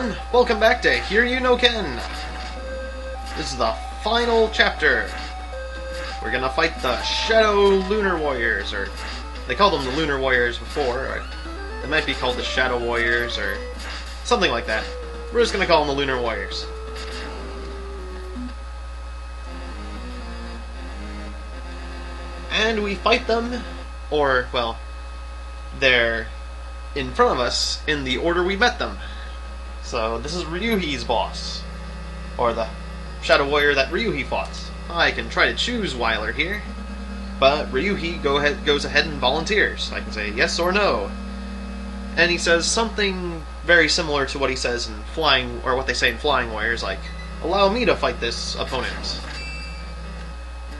everyone, welcome back to Hiryuu no Ken. This is the final chapter. We're gonna fight the Shadow Lunar Warriors, or they called them the Lunar Warriors before, or they might be called the Shadow Warriors, or something like that. We're just gonna call them the Lunar Warriors. And we fight them, or, well, they're in front of us in the order we met them. So this is Ryuu's boss, or the Shadow Warrior that Ryuu fought. I can try to choose Weiler here, but Ryuu goes ahead and volunteers. I can say yes or no, and he says something very similar to what he says in Flying, or what they say in Flying Warriors, like, "Allow me to fight this opponent."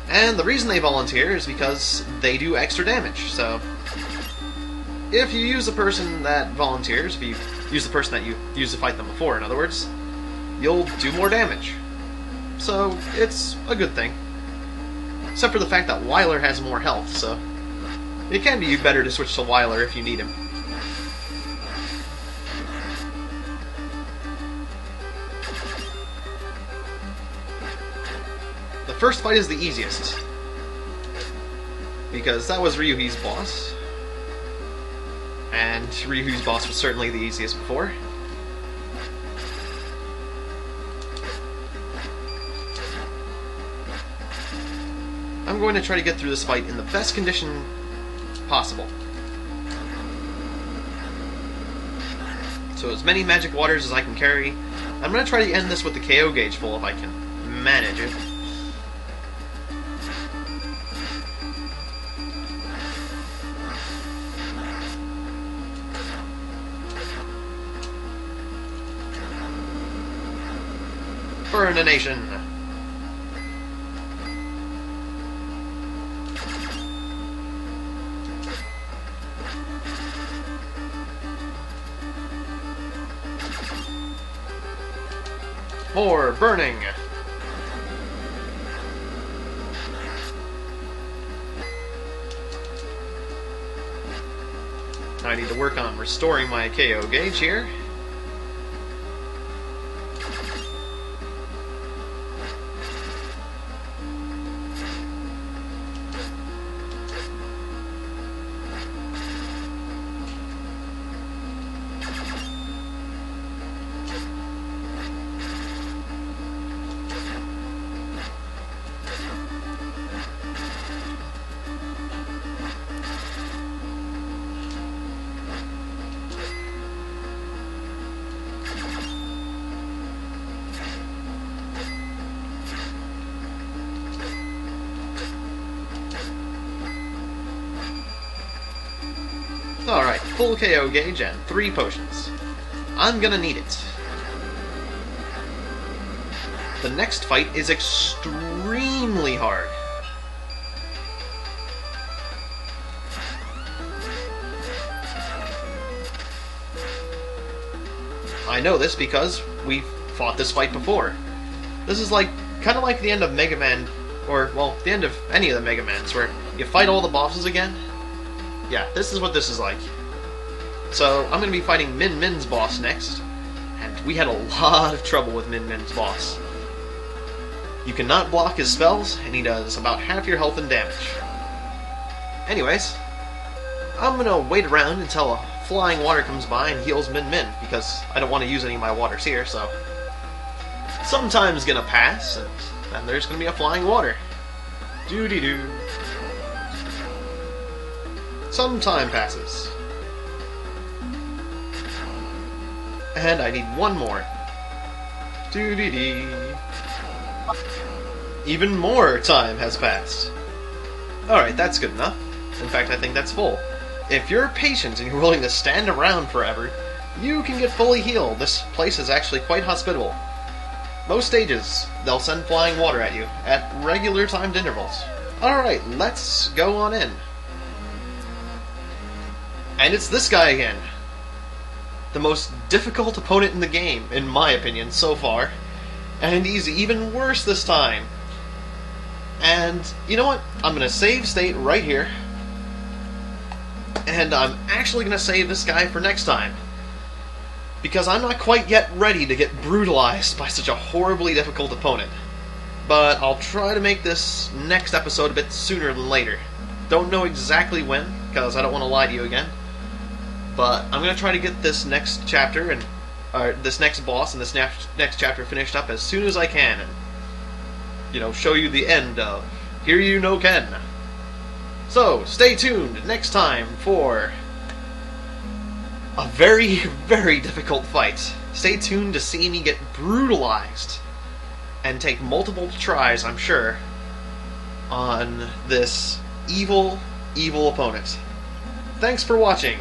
And the reason they volunteer is because they do extra damage. So if you use the person that volunteers, if you use the person that you used to fight them before, in other words, you'll do more damage. So it's a good thing. Except for the fact that Weiler has more health, so it can be better to switch to Weiler if you need him. The first fight is the easiest, because that was Ryuu's boss. And Ryuu's boss was certainly the easiest before. I'm going to try to get through this fight in the best condition possible. So as many magic waters as I can carry. I'm going to try to end this with the KO gauge full if I can manage it. Burn a nation! More burning! I need to work on restoring my KO gauge here. Alright, full KO gauge and 3 potions. I'm gonna need it. The next fight is extremely hard. I know this because we've fought this fight before. This is like, kind of like the end of Mega Man, or, well, the end of any of the Mega Mans, where you fight all the bosses again. Yeah, this is what this is like. So, I'm going to be fighting Min Min's boss next, and we had a lot of trouble with Min Min's boss. You cannot block his spells, and he does about half your health and damage. Anyways, I'm going to wait around until a flying water comes by and heals Min Min, because I don't want to use any of my waters here, so some time's going to pass, and then there's going to be a flying water. Doo-dee-doo. Some time passes. And I need one more. Doo-dee-dee. Even more time has passed. Alright, that's good enough. In fact, I think that's full. If you're patient and you're willing to stand around forever, you can get fully healed. This place is actually quite hospitable. Most stages, they'll send flying water at you, at regular timed intervals. Alright, let's go on in. And it's this guy again. The most difficult opponent in the game, in my opinion, so far. And he's even worse this time. And, you know what? I'm going to save state right here. And I'm actually going to save this guy for next time. because I'm not quite yet ready to get brutalized by such a horribly difficult opponent. But I'll try to make this next episode a bit sooner than later. Don't know exactly when, because I don't want to lie to you again. But I'm going to try to get this next chapter and this next boss and this next chapter finished up as soon as I can, and show you the end of Hiryuu no Ken. So stay tuned next time for a very, very difficult fight. Stay tuned to see me get brutalized and take multiple tries, I'm sure, on this evil, evil opponent. Thanks for watching.